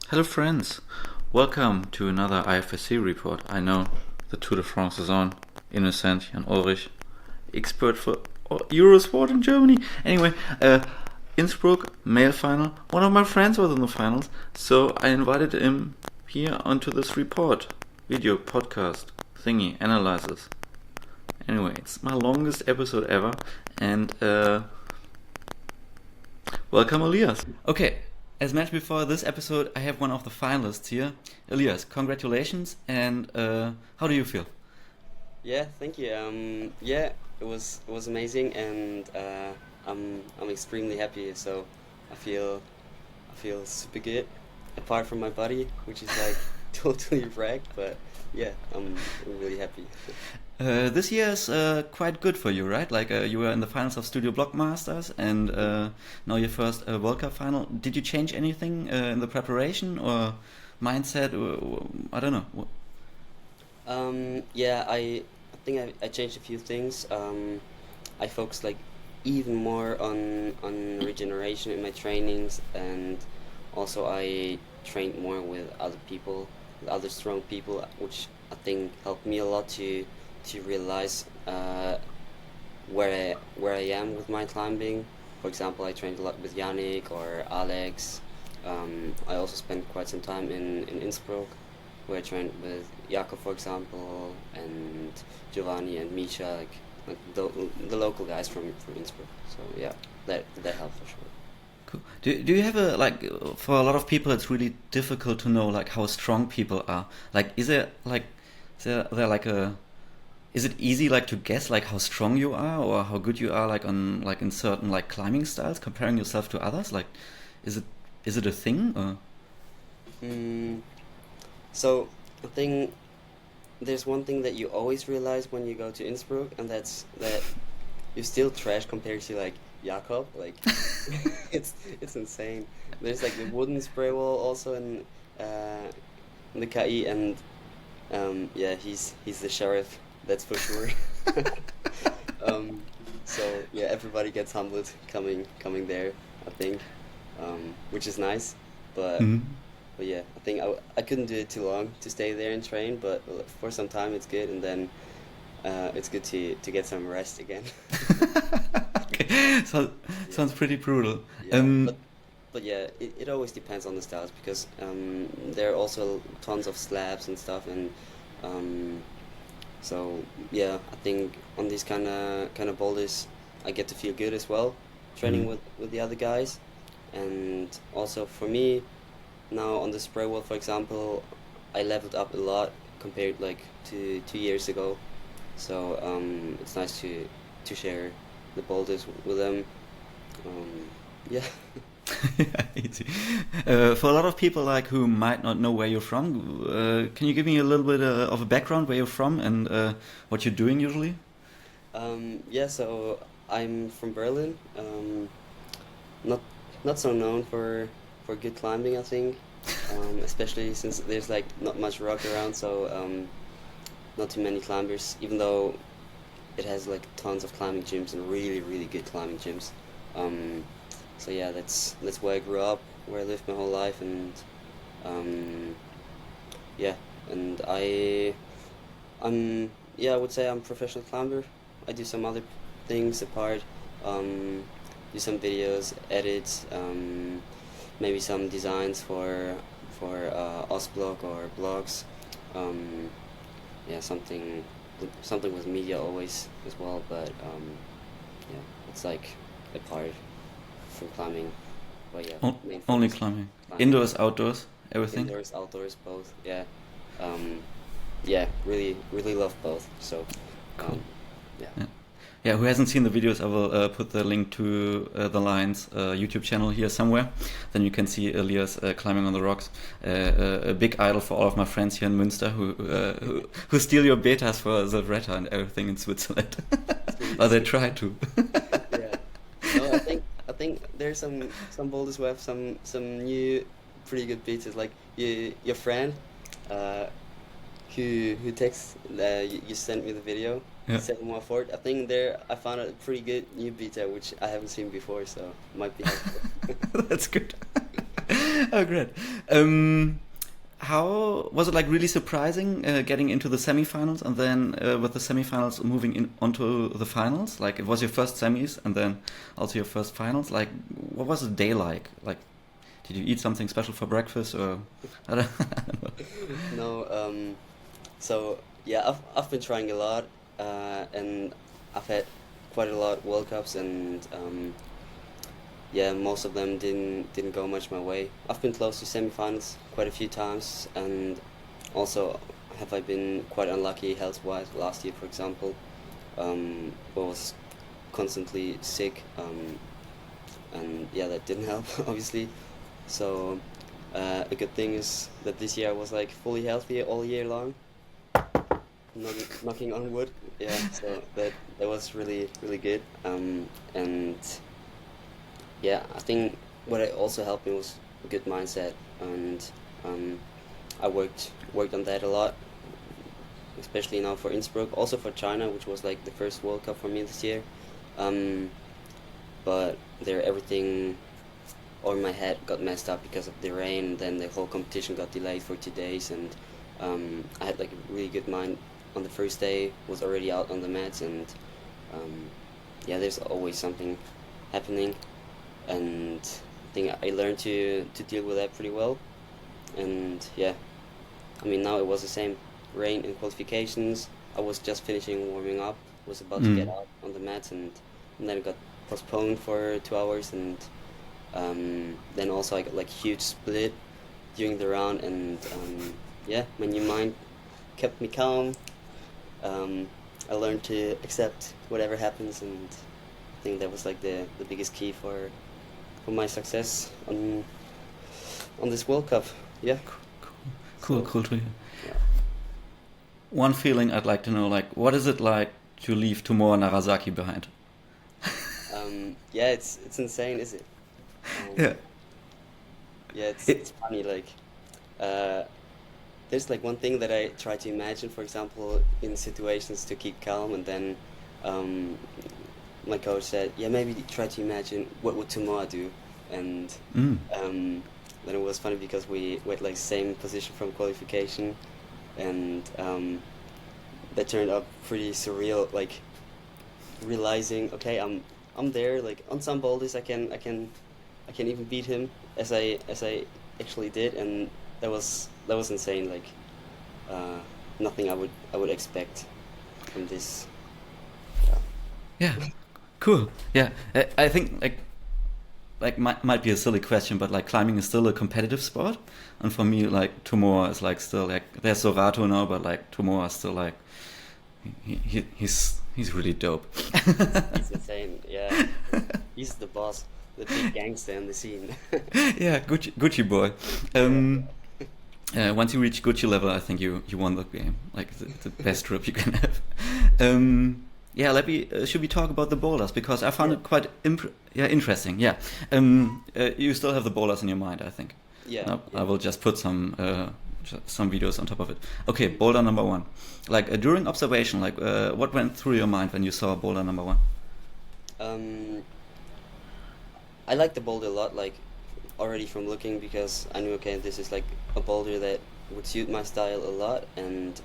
Hello friends, welcome to another IFSC report. I know the Tour de France is on. Innocent, Jan Ulrich, expert for Eurosport in Germany. Anyway, Innsbruck, male final. One of my friends was in the finals, so I invited him here onto this report, video, podcast, thingy, analysis. Anyway, it's my longest episode ever, and welcome Elias. Okay. As mentioned before, this episode I have one of the finalists here. Elias, congratulations, and how do you feel? Yeah, thank you. It was amazing, and I'm extremely happy. So I feel super good. Apart from my body, which is like totally wrecked, but yeah, I'm really happy. This year is quite good for you, right? Like you were in the finals of Studio Blockmasters, and now your first World Cup final. Did you change anything in the preparation or mindset? I don't know. Yeah, I think I changed a few things. I focused like even more on regeneration in my trainings, and also I trained more with other people, with other strong people, which I think helped me a lot to realize where I am with my climbing. For example, I trained a lot with Yannick or Alex. I also spent quite some time in Innsbruck, where I trained with Jakob, for example, and Giovanni and Misha, like the local guys from Innsbruck. So yeah, that helped for sure. Cool. Do you have a like for a lot of people it's really difficult to know like how strong people are. Like is there like a is it easy like to guess like how strong you are or how good you are like on like in certain like climbing styles comparing yourself to others? Like is it is it a thing or Mm, so I think there's one thing that you always realize when you go to Innsbruck, and that's that you're still trash compared to like Jakob. Like it's insane. There's like the wooden spray wall also uh, in the KI, and yeah, he's the sheriff. That's for sure. um, so yeah, everybody gets humbled coming there. I think, which is nice, but. Mhm. But yeah, I think I couldn't do it too long to stay there and train, but for some time it's good, and then it's good to get some rest again. Okay. So Yeah, sounds pretty brutal. yeah, Um but yeah, it always depends on the styles because there are also tons of slabs and stuff, and um, so yeah, I think on these kind of boulders, I get to feel good as well, training mhm. with the other guys, and also for me. Now on the spray wall, for example, I leveled up a lot compared like to 2 years ago. So it's nice to share the boulders with them. Um, yeah. Yeah, easy. For a lot of people like who might not know where you're from, can you give me a little bit of a background where you're from and what you're doing usually? Yeah. So I'm from Berlin. Not not so known for good climbing, I think. Especially since there's like not much rock around, so not too many climbers. Even though it has like tons of climbing gyms and really really good climbing gyms. Um, so yeah, that's where I grew up, where I lived my whole life, and um, yeah, and yeah, I would say I'm a professional climber. I do some other things apart. Um, do some videos, edits, maybe some designs for Osblog or blogs. Um, yeah, something with media always as well, but yeah, it's like apart from climbing. But yeah, O- main Only focus climbing. climbing. Indoors, outdoors, everything? Indoors, outdoors, both. Yeah. Um, yeah, really, really love both. So, Cool. um, yeah. Yeah. Yeah, who hasn't seen the videos, I will put the link to the Lions YouTube channel here somewhere. Then you can see Elias climbing on the rocks. A big idol for all of my friends here in Münster who steal your betas for the Retta and everything in Switzerland. It's really, Or it's they really, try to. yeah. No, I think there's some boulders who have some new pretty good beats. It's like your friend, uh, who texts you sent me the video. Yeah. 714. I think there I found a pretty good new beta which I haven't seen before, so might be helpful. That's good. Oh, great. um, how was it like really surprising getting into the semifinals and then with the semifinals moving in onto the finals? Like it was your first semis and then also your first finals. Like what was the day like? Like did you eat something special for breakfast or I don't know. No, so yeah, I've been trying a lot, and I've had quite a lot of World Cups, and yeah, most of them didn't go much my way. I've been close to semifinals quite a few times, and also have I been quite unlucky health-wise. Last year, for example, I was constantly sick, and yeah, that didn't help, obviously. So a good thing is that this year I was like fully healthy all year long. Knocking on wood. Yeah, so that was really good. And yeah, I think what it also helped me was a good mindset, and I worked on that a lot, especially now for Innsbruck, also for China, which was like the first World Cup for me this year. Um, but there everything or my head got messed up because of the rain. Then the whole competition got delayed for 2 days, and I had like a really good mind on the first day. Was already out on the mats, and yeah, there's always something happening, and I think I learned to deal with that pretty well. And yeah, I mean now it was the same rain in qualifications. I was just finishing warming up, was about to get Mm. out on the mats, and then it got postponed for 2 hours, and then also I got like huge split during the round, and yeah, my new mind kept me calm. Um, I learned to accept whatever happens, and I think that was like the biggest key for my success on this World Cup. Yeah. Cool, So cool to hear. yeah. One feeling I'd like to know, like, what is it like to leave Tomorrow Narasaki behind? Yeah, it's insane, is it? Um, Yeah. yeah, it's It, funny. Like, uh, there's like one thing that I try to imagine, for example, in situations to keep calm, and then um, my coach said, "Yeah, maybe try to imagine what would Tomoa do," and mm, um, then it was funny because we were like same position from qualification, and that turned out pretty surreal. Like realizing, okay, I'm there. Like on some boulders, I can even beat him as I actually did, and that was insane. Like uh, nothing I would expect from this. Yeah. yeah, cool. Yeah, I think like might be a silly question, but like climbing is still a competitive sport, and for me like Tomorrow is like still like there's Sorato now, but like Tomorrow is still like he's really dope. He's insane. Yeah, he's the boss, the big gangster in the scene. Yeah, Gucci boy. Yeah. Um, once you reach Gucci level, I think you won the game. Like the best trip you can have. Yeah, let me. Should we talk about the boulders because I found Yeah. it quite interesting. Yeah. You still have the boulders in your mind, I think. Yeah. No, I Yeah. will just put some videos on top of it. Okay, boulder number one. Like during observation, like what went through your mind when you saw boulder number one? Um, I like the boulder a lot. Like already from looking because I knew okay this is like a boulder that would suit my style a lot, and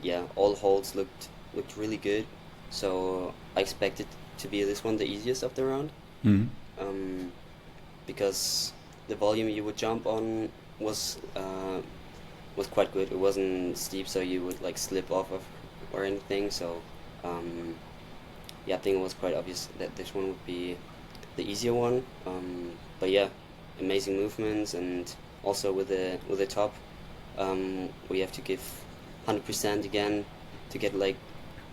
yeah, all holds looked really good. So I expected to be this one the easiest of the round, Mm. um, because the volume you would jump on was uh, was quite good. It wasn't steep, so you would like slip off of or anything. So um, yeah, I think it was quite obvious that this one would be the easier one. But yeah, amazing movements, and also with the top, we have to give 100% again to get like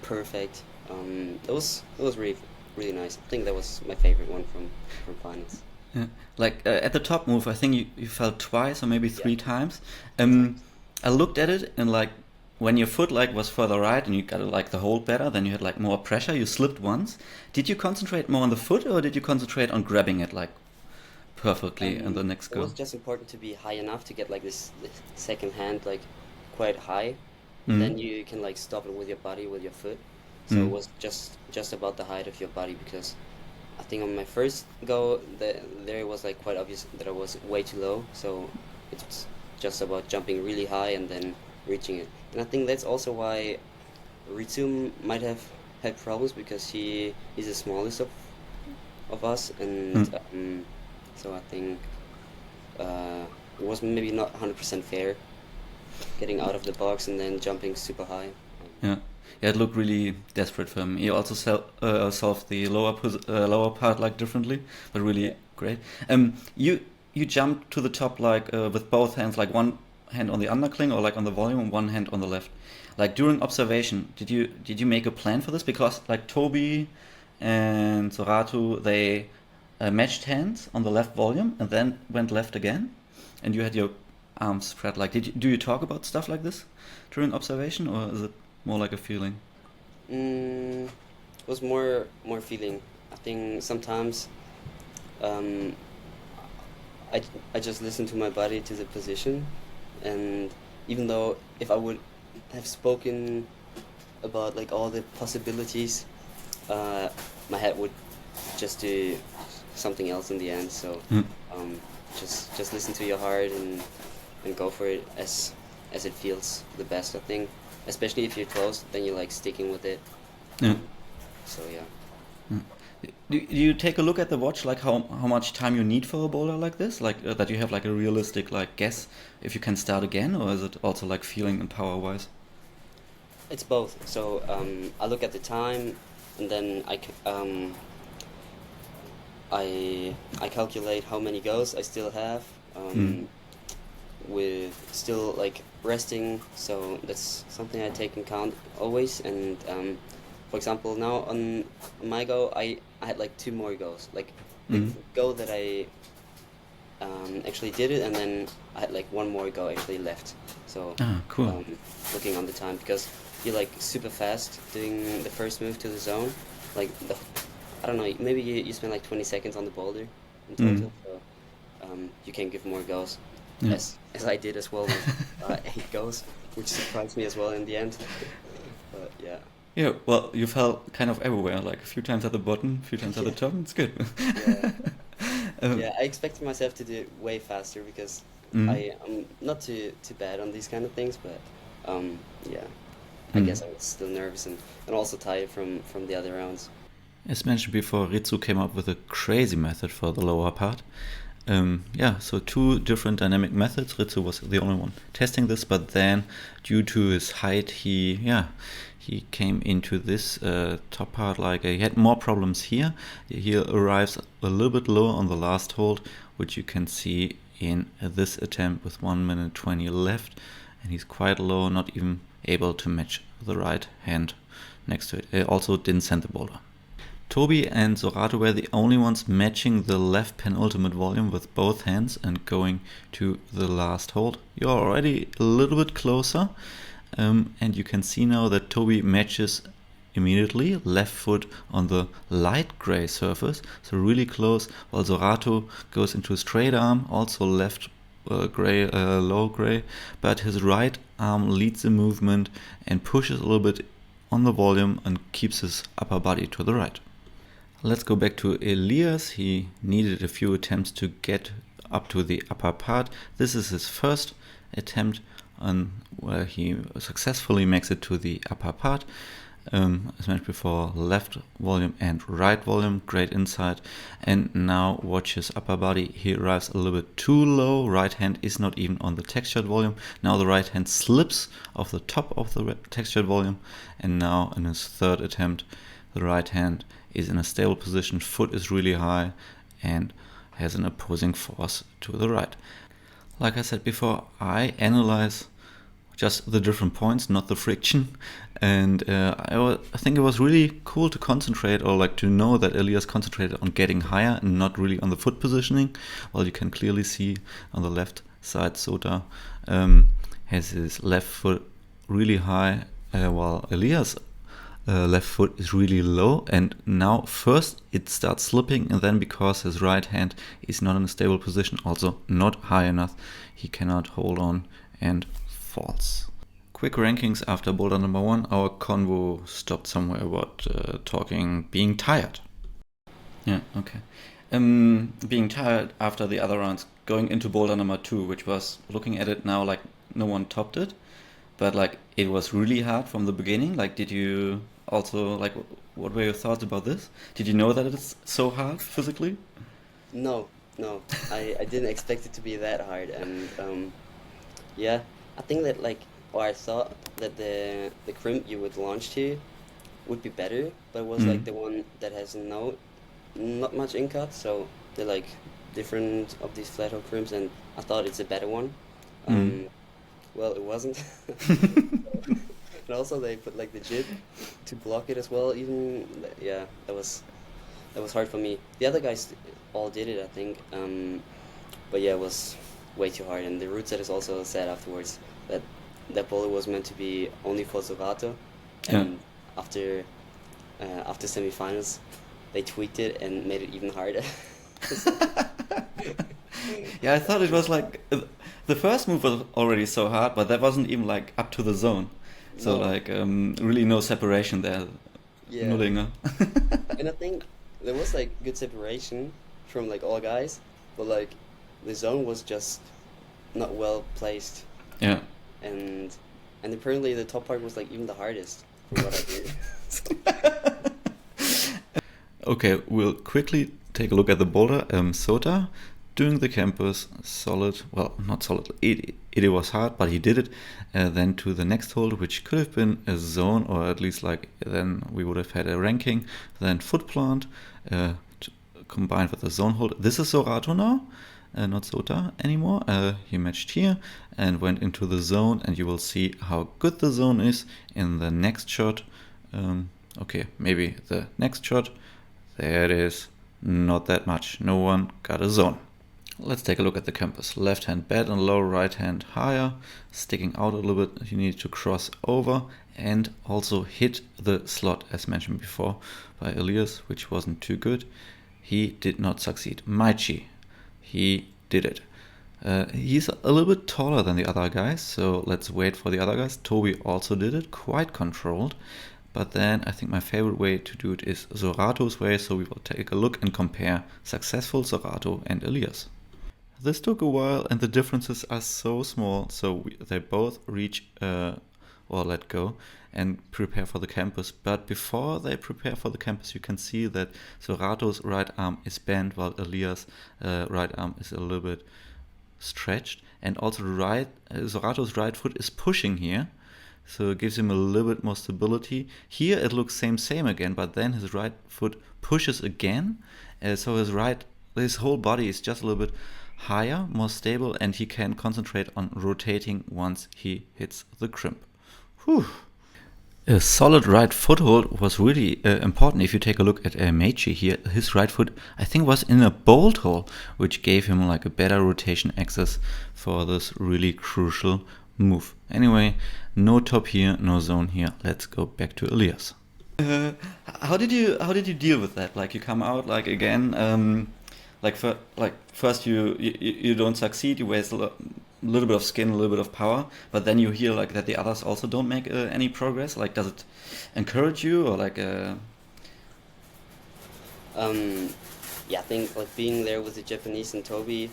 perfect. That was really nice. I think that was my favorite one from finals. Yeah. Like at the top move, I think you fell twice or maybe Yeah, three times. exactly. I looked at it and like when your foot like was further right and you got like the hold better, then you had like more pressure. You slipped once. Did you concentrate more on the foot or did you concentrate on grabbing it like perfectly in the next It was go? just important to be high enough to get like this second hand like quite high, and Mm. then you can like stop it with your body with your foot. So it Mm. was just about the height of your body because I think on my first go there it was like quite obvious that I was way too low. So It's just about jumping really high and then reaching it. And I think that's also why Ritsu might have had problems, because he's the smallest of us, and Mm. so I think uh, it was maybe not 100% fair getting out of the box and then jumping super high. Yeah. Yeah, it looked really desperate for him. He also solved the lower part like differently, but Yeah. really great. You jumped to the top like with both hands, like one hand on the undercling or like on the volume, and one hand on the left. Like during observation, did you make a plan for this? Because like Toby and Soratu, they matched hands on the left volume and then went left again, and you had your arms spread. Like, do you talk about stuff like this during observation, or is it more like a feeling? It was more feeling. I think sometimes um, I, I just listen to my body, to the position, and even though if I would have spoken about like all the possibilities, uh, my head would just do something else in the end. So Mm. um, just listen to your heart and go for it as it feels the best. I think, especially if you're close, then you're like sticking with it. Yeah. So yeah. Mm. Do you take a look at the watch, like how much time you need for a boulder like this, like that you have like a realistic like guess if you can start again, or is it also like feeling and power wise? It's both. So I look at the time, and then I calculate how many goes I still have, Mm. with still like resting. So that's something I take in count always. And for example, now on my go, I had like two more goes. Like the Mm. go that I actually did it, and then I had like one more go actually left. So Ah, cool. um, looking on the time, because you're like super fast doing the first move to the zone. Like I don't know, maybe you spend like 20 seconds on the boulder in Mm. total. So you can give more goes, Yeah. as I did as well with 8 goes, which surprised me as well in the end. But yeah, Yeah, well, you fell kind of everywhere, like a few times at the bottom, a few times at the yeah, top. It's good. yeah. Um, Yeah, I expected myself to do it way faster, because mm, I'm not too bad on these kind of things, but yeah, I mm. guess I was still nervous and also tired from the other rounds. As mentioned before, Ritsu came up with a crazy method for the lower part. Yeah, so two different dynamic methods. Ritsu was the only one testing this, but then due to his height, he came into this top part like he had more problems here. He arrives a little bit low on the last hold, which you can see in this attempt with 1 minute 20 left, and he's quite low, not even able to match the right hand next to it. He also didn't send the boulder. Toby and Zorato were the only ones matching the left penultimate volume with both hands and going to the last hold. You're already a little bit closer, and you can see now that Toby matches immediately, left foot on the light gray surface, so really close, while Zorato goes into straight arm, also left gray, low gray, but his right arm leads the movement and pushes a little bit on the volume and keeps his upper body to the right. Let's go back to Elias. He needed a few attempts to get up to the upper part. This is his first attempt on where he successfully makes it to the upper part. As mentioned before, left volume and right volume, great insight. And now watch his upper body. He arrives a little bit too low. Right hand is not even on the textured volume. Now the right hand slips off the top of the textured volume. And now in his third attempt, the right hand is in a stable position, foot is really high, and has an opposing force to the right. Like I said before, I analyze just the different points, not the friction. And I think it was really cool to concentrate, or like to know that Elias concentrated on getting higher and not really on the foot positioning. Well, you can clearly see on the left side, Sota has his left foot really high, while Elias left foot is really low, and now first it starts slipping, and then because his right hand is not in a stable position, also not high enough, he cannot hold on and falls. Quick rankings after boulder number 1. Our convo stopped somewhere about talking being tired. Yeah, okay. Being tired after the other rounds, going into boulder number 2, which was, looking at it now, like no one topped it, but like it was really hard from the beginning. Like, did you also like? What were your thoughts about this? Did you know that it's so hard physically? No, no, I didn't expect it to be that hard, and yeah, I think that like, or I thought that the crimp you would launch to would be better, but it was like Mm. the one that has not much in cut, so they're like different of these flat hoe crimps, and I thought it's a better one. Mm. Um, well, it wasn't. And also they put like the jib to block it as well. Even yeah, that was hard for me. The other guys all did it, I think. But yeah, it was way too hard. And the route set is also said afterwards that that boulder was meant to be only for Zorato, Yeah. and after after semifinals, they tweaked it and made it even harder. Yeah, I thought it was like the first move was already so hard, but that wasn't even like up to the zone. So No, like really no separation there. yeah, Nullinger. and I think there was like good separation from like all guys, but like the zone was just not well placed, Yeah. and and apparently the top part was like even the hardest from what I hear. Okay, we'll quickly take a look at the boulder. Sota doing the campus, solid. Well, not solid. It was hard, but he did it. Then to the next hold, which could have been a zone, or at least like then we would have had a ranking. Then foot plant combined with the zone hold. This is Zorato now, not Sota anymore. He matched here and went into the zone, and you will see how good the zone is in the next shot. Okay, maybe the next shot. There it is. Not that much. No one got a zone. Let's take a look at the campus. Left hand bad and low, right hand higher, sticking out a little bit. You need to cross over and also hit the slot, as mentioned before by Elias, which wasn't too good. He did not succeed. Maichi, he did it. He's a little bit taller than the other guys, so let's wait for the other guys. Toby also did it, quite controlled. But then I think my favorite way to do it is Zorato's way, so we will take a look and compare successful Zorato and Elias. This took a while and the differences are so small, so they both reach or let go and prepare for the campus. But before they prepare for the campus, you can see that Zorato's right arm is bent while Elias' right arm is a little bit stretched, and also Zorato's right foot is pushing here. So it gives him a little bit more stability. Here it looks same again, but then his right foot pushes again. So his whole body is just a little bit higher, more stable, and he can concentrate on rotating once he hits the crimp. Whew. A solid right foothold was really important. If you take a look at Meichi here, his right foot I think was in a bolt hole, which gave him like a better rotation access for this really crucial move. Anyway, no top here, no zone here. Let's go back to Elias. How did you deal with that? Like you come out like again, first you don't succeed. You waste a little bit of skin, a little bit of power, but then you hear like that the others also don't make any progress. Like, does it encourage you or like? Yeah, I think like being there with the Japanese and Toby,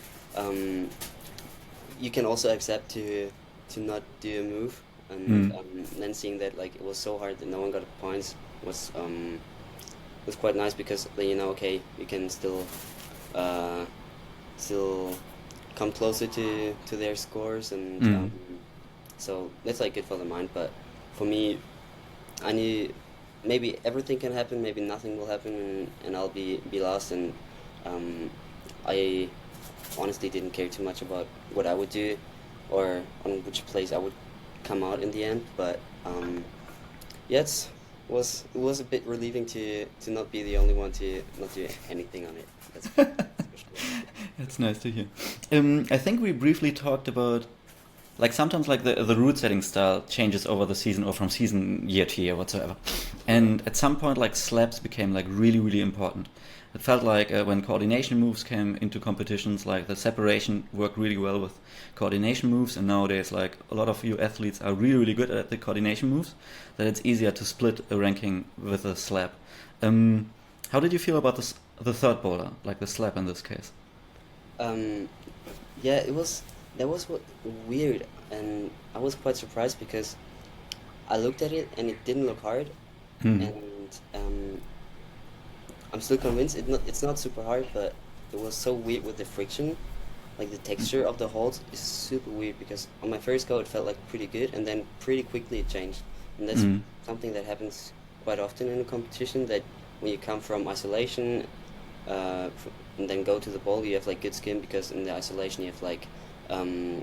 you can also accept to not do a move, and then seeing that like it was so hard that no one got points was quite nice, because then you know, okay, you can still come closer to their scores, and so that's like good for the mind. But for me, I knew maybe everything can happen, maybe nothing will happen, and I'll be lost, and I honestly didn't care too much about what I would do or on which place I would come out in the end. But yeah, it was a bit relieving to not be the only one to not do anything on it. That's for sure. That's nice to hear. I think we briefly talked about like sometimes like the route setting style changes over the season or from season year to year whatsoever, and at some point like slaps became like really important. It felt like when coordination moves came into competitions, like the separation worked really well with coordination moves, and nowadays like a lot of you athletes are really good at the coordination moves, that it's easier to split a ranking with a slap. How did you feel about this the third boulder, like the slab in this case. Um, yeah, that was weird, and I was quite surprised because I looked at it and it didn't look hard, Mm. and I'm still convinced it's not super hard, but it was so weird with the friction. Like the texture of the holds is super weird because on my first go it felt like pretty good, and then pretty quickly it changed. And that's Mm. something that happens quite often in a competition. That when you come from isolation, and then go to the bowl, you have like good skin because in the isolation you have like um,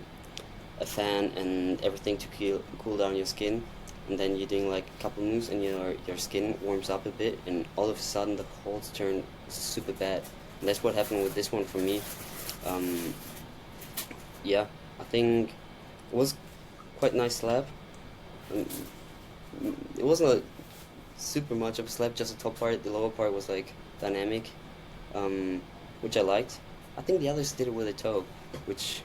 a fan and everything to cool down your skin, and then you're doing like a couple moves and your skin warms up a bit, and all of a sudden the holds turn super bad. And that's what happened with this one for me. Um, yeah, I think it was quite nice slab. Um, it wasn't a super much of a slab, just the top part. The lower part was like dynamic, which I liked. I think the others did it with a toe, which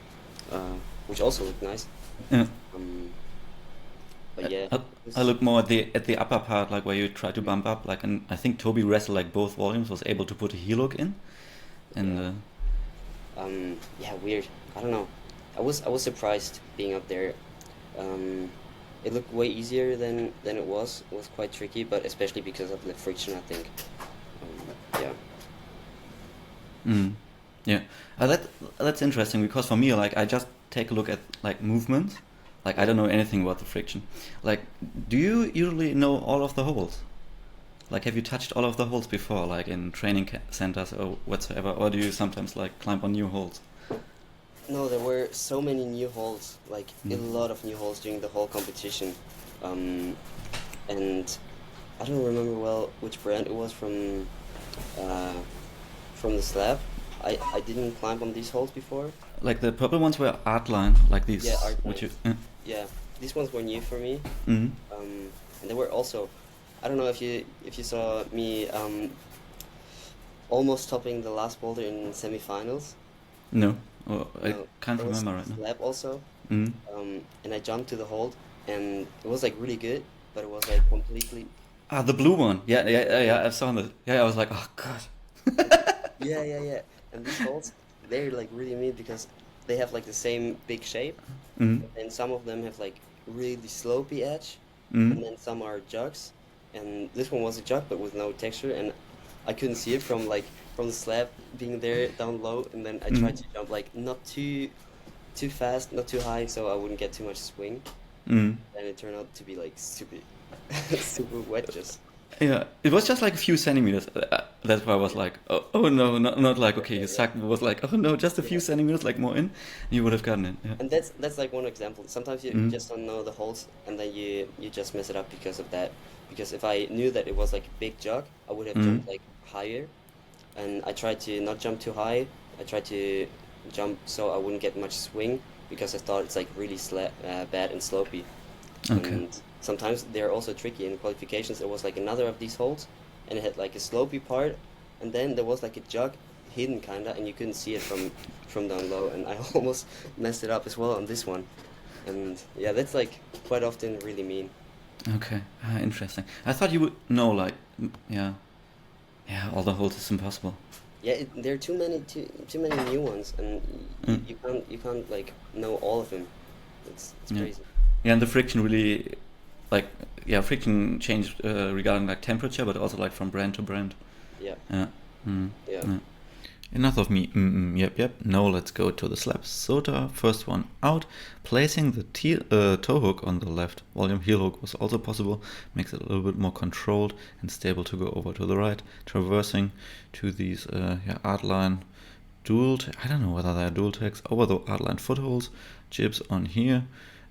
uh, which also looked nice. Yeah. Um, but yeah, I, it I was, look more at the upper part, like where you try to bump up, like, and I think Toby wrestled like both volumes, was able to put a heel hook in, and yeah, yeah, weird. I don't know. I was surprised being up there. Um, it looked way easier than it was. It was quite tricky, but especially because of the friction, I think. Yeah. mm, yeah, that's interesting because for me, like, I just take a look at like movements, like I Yeah. don't know anything about the friction. Like, do you usually know all of the holes? Like, have you touched all of the holes before, like in training centers or whatsoever, or do you sometimes like climb on new holes? No, there were so many new holes, like a Mm. lot of new holes during the whole competition. Um, and I don't remember well which brand it was uh, from the slab. I didn't climb on these holes before. Like the purple ones were art line, like Yeah, these, art which you. lines. Yeah, these ones were new for me. Mm. And they were also, I don't know if you saw me almost topping the last boulder in semifinals. No, oh, I No, can't there was remember right now. slab also. Mm. And I jumped to the hold, and it was like really good, but it was like completely. Ah, the blue one. Yeah, yeah, yeah, Yeah, yeah. I saw the. Yeah, I was like, oh god. yeah. And these holds, they're like really neat because they have like the same big shape, Mm. and some of them have like really slopey edge, Mm. and then some are jugs, and this one was a jug but with no texture, and I couldn't see it from like from the slab being there down low, and then I tried Mm. to jump like not too fast, not too high, so I wouldn't get too much swing, Mm. and it turned out to be like super super wet just. Yeah, it was just like a few centimeters. That's why I was Yeah, like, oh no, not like okay, you yeah. suck. It was like, oh no, just a few Yeah. centimeters, like more in, you would have gotten it. Yeah. And that's like one example. Sometimes you Mm. just don't know the holds, and then you just mess it up because of that. Because if I knew that it was like a big jug, I would have Mm. jumped like higher, and I tried to not jump too high. I tried to jump so I wouldn't get much swing because I thought it's like really bad and slopey. Okay. And sometimes they're also tricky. In qualifications, there was like another of these holes, and it had like a slopey part, and then there was like a jug hidden kinda, and you couldn't see it from down low. And I almost messed it up as well on this one. And yeah, that's like quite often really mean. Okay. Interesting. I thought you would know, like, yeah, yeah. All the holes is impossible. Yeah, there are too many new ones, and Mm. you can't like know all of them. It's Yeah. crazy. Yeah, and the friction really, like, yeah, friction changed regarding like temperature, but also like from brand to brand. Yeah, Yeah. Mm. yeah, Yeah. Enough of me. Yep, yep. Now let's go to the slabs. Sota, first one out. Placing the toe hook on the left. Volume heel hook was also possible. Makes it a little bit more controlled and stable to go over to the right. Traversing to these art line I don't know whether they're dual tags over the art line footholds. Jibs on here.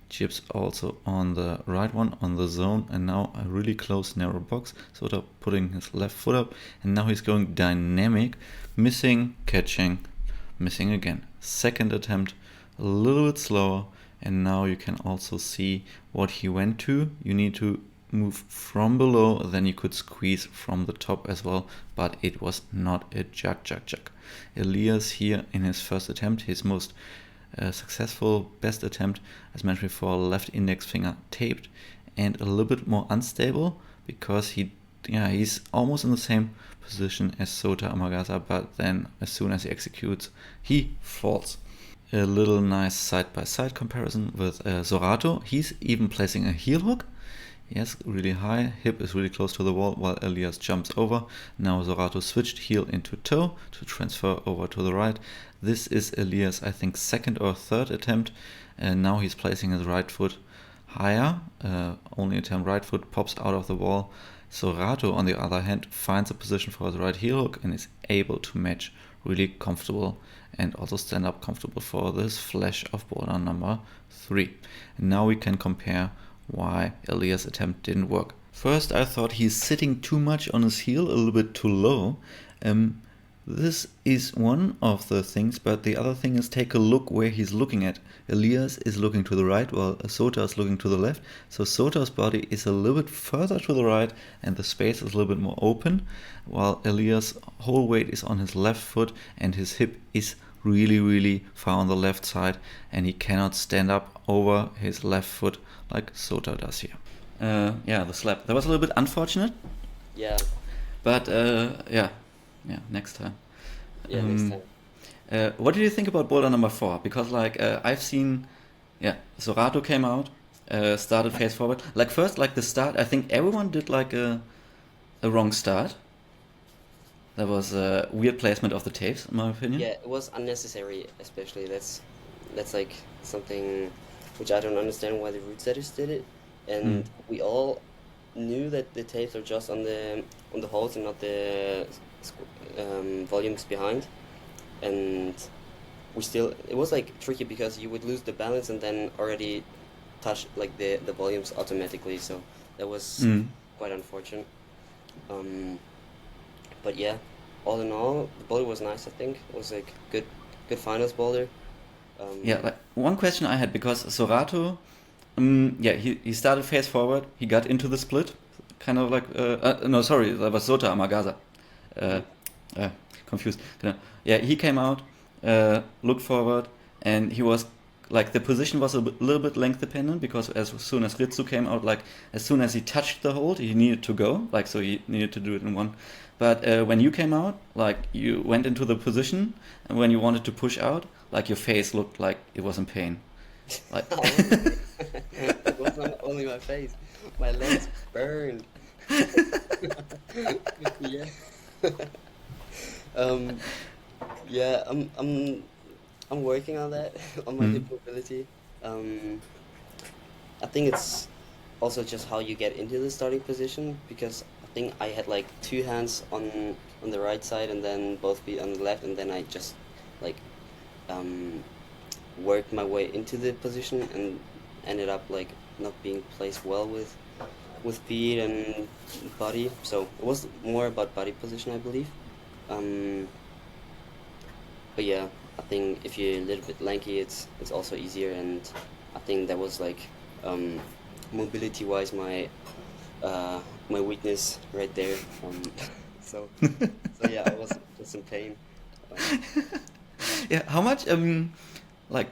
Jibs also on the right one, on the zone, and now a really close narrow box. Sota putting his left foot up, and now he's going dynamic, missing, catching, missing again. Second attempt, a little bit slower, and now you can also see what he went to. You need to move from below, then you could squeeze from the top as well, but it was not a jug. Elias here in his first attempt, his most successful best attempt, as mentioned before, left index finger taped and a little bit more unstable because he he's almost in the same position as Sota Amagasa, but then as soon as he executes, he falls. A little nice side-by-side comparison with Sorato. He's even placing a heel hook. Yes, really high, hip is really close to the wall while Elias jumps over. Now Sorato switched heel into toe to transfer over to the right. This is Elias, I think, second or third attempt, and now he's placing his right foot higher. Only attempt right foot pops out of the wall. Sorato, on the other hand, finds a position for his right heel hook and is able to match really comfortable and also stand up comfortable for this flash of boulder number 3. And now we can compare why Elias' attempt didn't work. First, I thought he's sitting too much on his heel, a little bit too low. This is one of the things, but the other thing is take a look where he's looking at. Elias is looking to the right while Sota is looking to the left. So Sota's body is a little bit further to the right and the space is a little bit more open, while Elias' whole weight is on his left foot and his hip is really far on the left side and he cannot stand up over his left foot like Sota does here. The slap. That was a little bit unfortunate. Yeah. But next time. Yeah, next time. What do you think about boulder number 4? Because I've seen, Sorato came out, started face forward. First, the start, I think everyone did a wrong start. That was a weird placement of the tapes, in my opinion. Yeah, it was unnecessary, especially. That's something which I don't understand why the Routesetters did it. And we all knew that the tapes are just on the holes and not the volumes behind. And it was tricky because you would lose the balance and then already touch the volumes automatically. So that was quite unfortunate. But yeah, all in all, the boulder was nice. I think it was good finals boulder. One question I had, because Sorato, he started face forward. He got into the split, kind of that was Sota Amagasa. Confused. He came out, looked forward, and he was the position was a little bit length dependent, because as soon as Ritsu came out, as soon as he touched the hold, he needed to go, so he needed to do it in one. But when you came out, you went into the position, and when you wanted to push out, your face looked like it was in pain. It was not only my face, my legs burned. Yeah. I'm working on that, on my hip mobility. I think it's also just how you get into the starting position, because I think I had 2 hands on the right side and then both feet on the left, and then I just worked my way into the position and ended up not being placed well with feet and body. So it was more about body position, I believe. But yeah, I think if you're a little bit lanky, it's also easier, and I think that was mobility wise my weakness right there. So yeah, I was just in pain. How much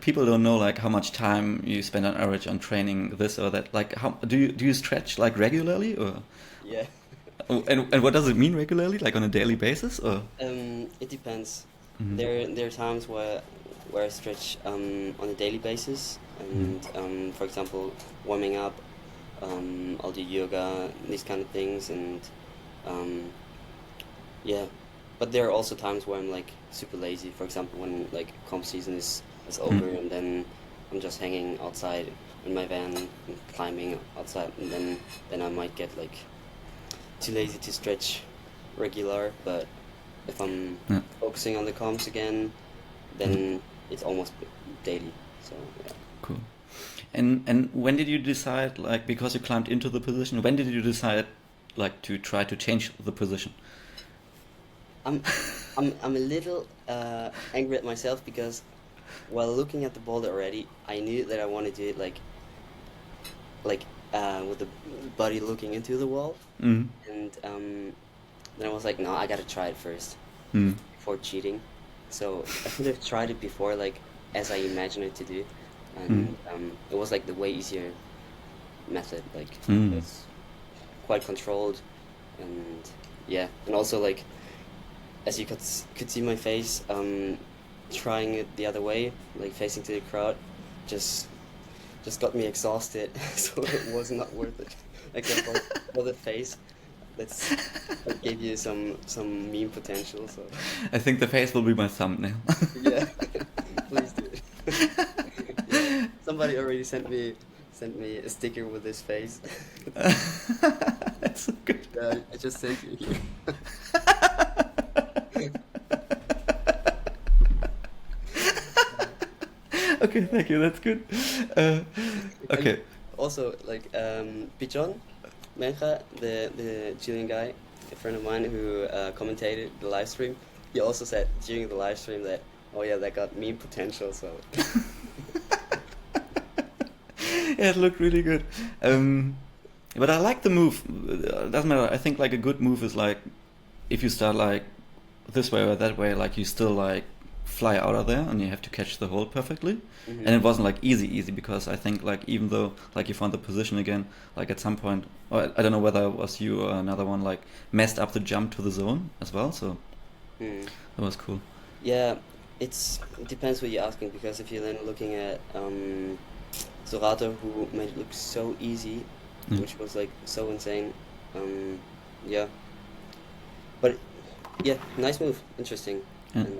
people don't know how much time you spend on average on training this or that. How do you stretch regularly, or? Yeah. And what does it mean regularly? On a daily basis, or? It depends. There are times where I stretch on a daily basis, and for example, warming up, I'll do yoga, these kind of things, and But there are also times where I'm super lazy. For example, when comp season is over, and then I'm just hanging outside in my van and climbing outside, and then I might get too lazy to stretch regular. But if I'm focusing on the comps again, then it's almost daily. So yeah. Cool. And when did you decide, because you climbed into the position, when did you decide to try to change the position? I'm a little angry at myself, because while looking at the boulder already, I knew that I wanted to do it with the body looking into the wall, and then I was no, I gotta try it first before cheating. So I could have tried it before, as I imagined it to do, and it was the way easier method. It's quite controlled, and yeah, and also like as you could see my face, trying it the other way, like facing to the crowd, just got me exhausted, so it was not worth it. Except for the face, that gave you some meme potential. So I think the face will be my thumbnail. yeah, please do it. Yeah, somebody already sent me a sticker with this face. That's so good. Yeah, I just sent you here. Okay, thank you. That's good. Okay. Also, like Pichon Mencha, the Chilean guy, a friend of mine who commentated the live stream, he also said during the live stream that, oh yeah, that got meme potential. So Yeah, it looked really good. But I like the move. Doesn't matter. I think like a good move is like if you start like this way or that way, like you still like fly out of there and you have to catch the hold perfectly. Mhm. And it wasn't like easy because I think like even though like you found the position again, like at some point, or I don't know whether it was you or another one, like messed up the jump to the zone as well. So Hmm. that was cool. Yeah, it depends what you're asking, because if you're then looking at Zorato, who made it look so easy, Mm. which was like so insane. Um, yeah, but yeah, nice move, interesting, Yeah. and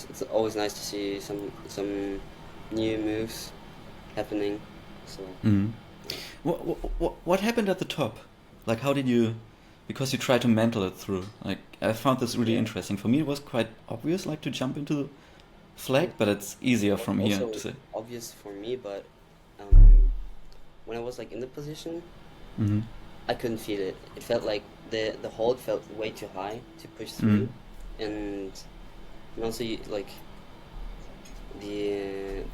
it's always nice to see some new moves happening. So Mm. What happened at the top? Like, how did you? Because you tried to mantle it through. Like, I found this really yeah, interesting. For me, it was quite obvious, like to jump into the flag, but it's easier from here to also say. obvious for me, but um, when I was like in the position, Mm-hmm. I couldn't feel it. It felt like the hold felt way too high to push Mm. through, and also like the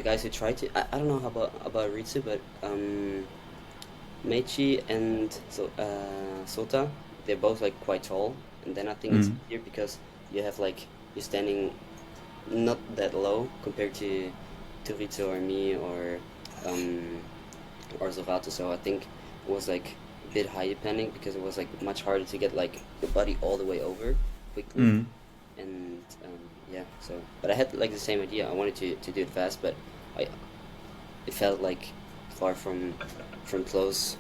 guys who tried to. I don't know how about Ritsu, but Meichi and Sota, they're both like quite tall, and then I think it's Mm. easier because you have like you're standing not that low compared to Ritsu or me um or Zorato. So I think it was like a bit higher depending, because it was like much harder to get like the body all the way over quickly. Mm. And yeah, so but I had like the same idea. I wanted to do it fast, but I it felt like far from close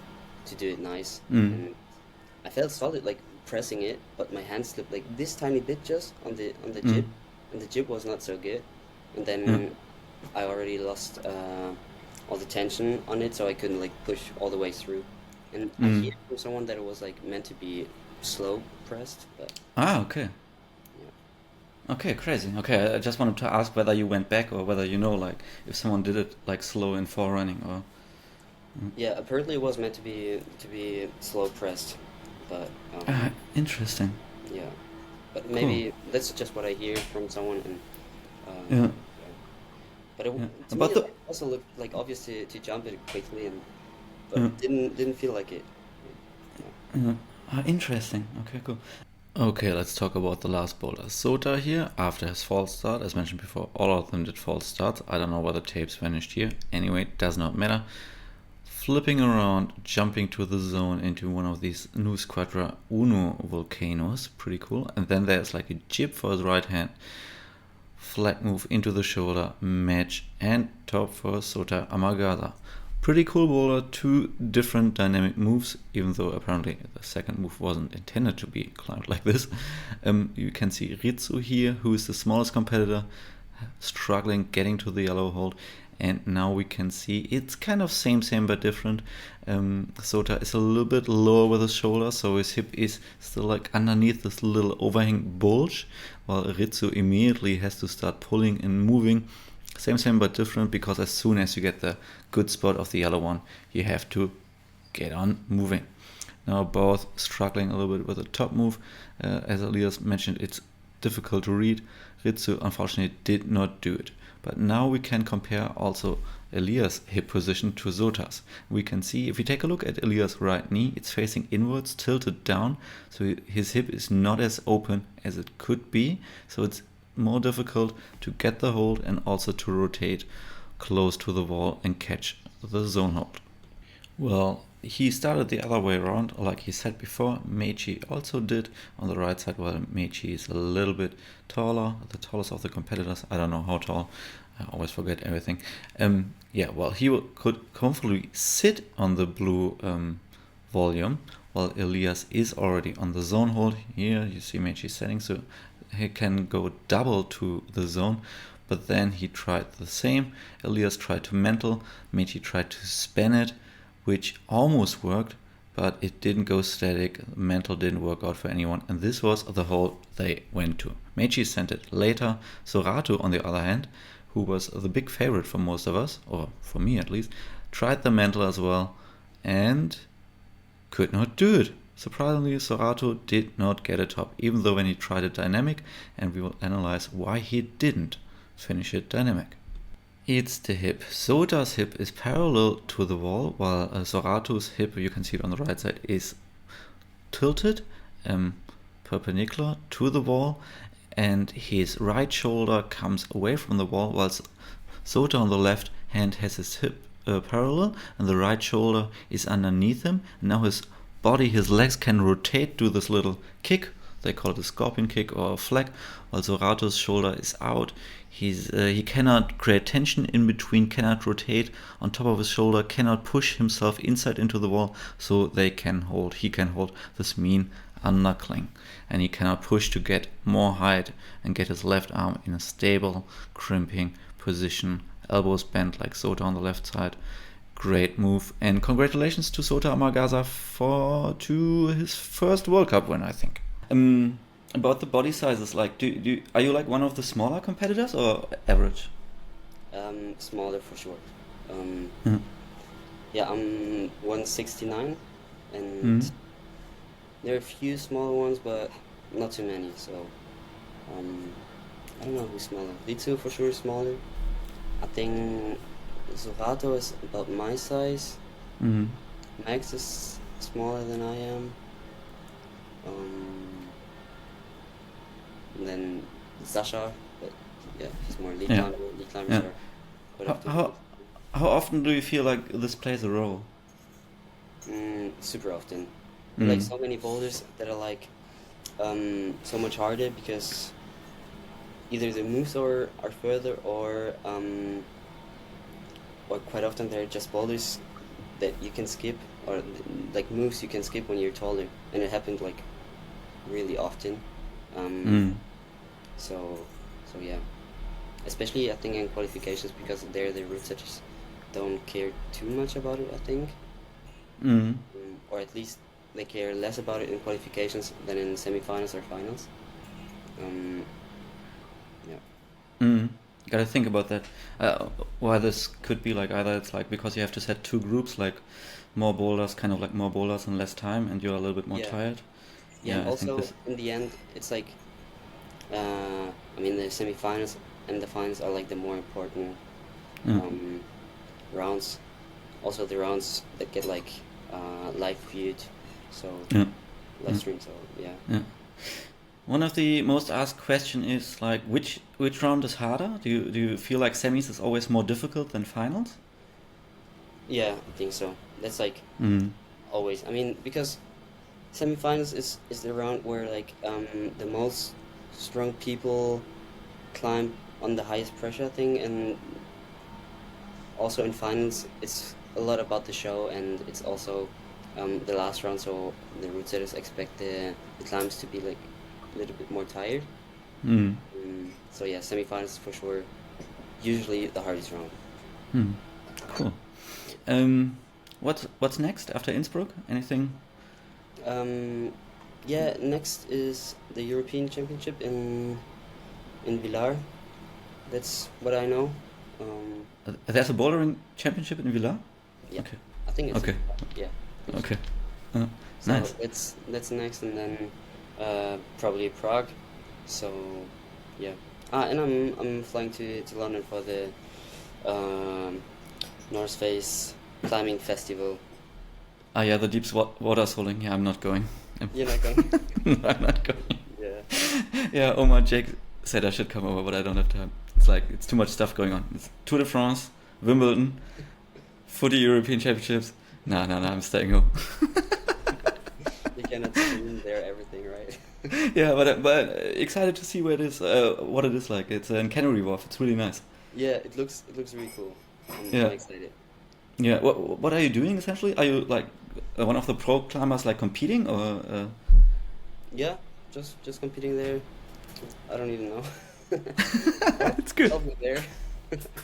to do it nice. Mm. And I felt solid like pressing it, but my hand slipped like this tiny bit just on the jib, Mm. and the jib was not so good. And Yeah. then I already lost all the tension on it, so I couldn't like push all the way through. And I Mm. hear from someone that it was like meant to be slow pressed, but Ah, okay. yeah. Okay, crazy. Okay, I just wanted to ask whether you went back or whether you know, like, if someone did it like slow in forerunning or. Mm. Yeah, apparently it was meant to be slow pressed, but Ah, interesting. yeah. But Cool. maybe that's just what I hear from someone, and Yeah. yeah. But Yeah. to About me, the. it also looked like obvious to jump it quickly, and but Yeah. didn't feel like it. Yeah. Yeah. Ah, interesting. Okay, cool. Okay, let's talk about the last bowler. Sota here, after his false start, as mentioned before, all of them did false starts. I don't know whether tapes vanished here. Anyway, does not matter. Flipping around, jumping to the zone into one of these new Squadra Uno volcanoes. Pretty cool. And then there's like a jib for his right hand. Flag move into the shoulder, match, and top for Sota Amagada. Pretty cool bowler, two different dynamic moves, even though apparently the second move wasn't intended to be climbed like this. You can see Ritsu here, who is the smallest competitor, struggling getting to the yellow hold. And now we can see it's kind of same but different. Sota is a little bit lower with his shoulder, so his hip is still like underneath this little overhang bulge, while Ritsu immediately has to start pulling and moving. Same but different, because as soon as you get the good spot of the yellow one, you have to get on moving. Now both struggling a little bit with the top move. As Elias mentioned, it's difficult to read. Ritsu unfortunately did not do it. But now we can compare also Elias' hip position to Sota's. We can see, if we take a look at Elias' right knee, it's facing inwards, tilted down, so his hip is not as open as it could be, so it's more difficult to get the hold and also to rotate close to the wall and catch the zone hold. Well, he started the other way around, like he said before. Meiji also did on the right side. Well, Meiji is a little bit taller, the tallest of the competitors. I don't know how tall. I always forget everything. Well, he could comfortably sit on the blue volume, while Elias is already on the zone hold. Here you see Meiji setting, so he can go double to the zone. But then he tried the same. Elias tried to Mantle. Meiji tried to span it, which almost worked, but it didn't go static. Mantle didn't work out for anyone, and this was the hole they went to. Meiji sent it later. Sorato, on the other hand, who was the big favorite for most of us, or for me at least, tried the Mantle as well, and could not do it. Surprisingly, Sorato did not get a top, even though when he tried it dynamic, and we will analyze why he didn't finish it dynamic. It's the hip. Sota's hip is parallel to the wall, while Sorato's hip, you can see it on the right side, is tilted, perpendicular to the wall, and his right shoulder comes away from the wall, whilst Sota on the left hand has his hip parallel, and the right shoulder is underneath him. Now his body, his legs can rotate, do this little kick. They call it a scorpion kick or a flag, while Sorato's shoulder is out. He cannot create tension in between, cannot rotate on top of his shoulder, cannot push himself inside into the wall, so he can hold this mean unknuckling. And he cannot push to get more height and get his left arm in a stable, crimping position, elbows bent like Sota on the left side. Great move, and congratulations to Sota Amagaza to his first World Cup win, I think. About the body sizes, like, are you like one of the smaller competitors or average? Smaller for sure. Mm. Yeah, I'm 169, and there are a few smaller ones, but not too many. So, I don't know who's smaller. Ritsu for sure is smaller. I think Zorato is about my size. Max is smaller than I am. And then Sasha, but yeah, he's more lead climber. Lead climbers are quite often. How often do you feel like this plays a role? Super often. Like so many boulders that are like so much harder because either the moves are further or quite often they're just boulders that you can skip, or like moves you can skip when you're taller, and it happened like really often. So yeah, especially I think in qualifications, because there the routesetters don't care too much about it, I think, or at least they care less about it in qualifications than in semifinals or finals. Gotta think about that. Why this could be like, either it's like because you have to set two groups, like more boulders, kind of like more boulders in less time, and you're a little bit more tired. Yeah, also in the end, it's like, I mean, the semifinals and the finals are like the more important rounds. Also, the rounds that get like live viewed, so live streamed. So yeah. One of the most asked question is like, which round is harder? Do you feel like semis is always more difficult than finals? Yeah, I think so. That's like always. I mean, because semifinals is the round where like the most strong people climb on the highest pressure thing, and also in finals it's a lot about the show, and it's also the last round, so the route setters expect the climbs to be like a little bit more tired. So yeah, semifinals for sure usually the hardest round. Cool. What's next after Innsbruck? Anything? Yeah, next is the European Championship in Villar. That's what I know. There's a bouldering championship in Villar? Yeah. Okay. I think it's Okay. yeah. Okay. So Nice. that's next, and then probably Prague. So yeah. And I'm flying to London for the North Face Climbing Festival. Yeah, the deep water soling. Yeah, I'm not going. You're not going? No, I'm not going. Yeah. Yeah, Omar Jake said I should come over, but I don't have time. It's too much stuff going on. It's Tour de France, Wimbledon, Footy European Championships, No, I'm staying home. You cannot stream there everything, right? Yeah, but excited to see where it is, what it is like. It's in Canary Wharf. It's really nice. Yeah, it looks really cool. I'm Yeah, excited. yeah. What are you doing essentially? Are you like one of the pro climbers, like competing, or? Yeah, just competing there. I don't even know. I'll, It's good. I'll be there.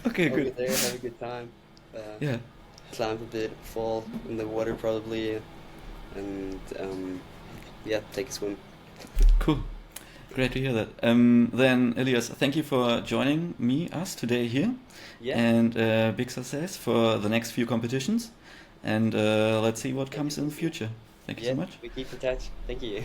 Okay, I'll be good. there, have a good time. Uh, Yeah, Climb a bit, fall in the water probably, and yeah, take a swim. cool. Great to hear that. Then Elias, thank you for joining us today here, Yeah, and big success for the next few competitions. And let's see what thank you, comes in the thank you. future. Thank you so Yeah, much. we keep in touch. Thank you.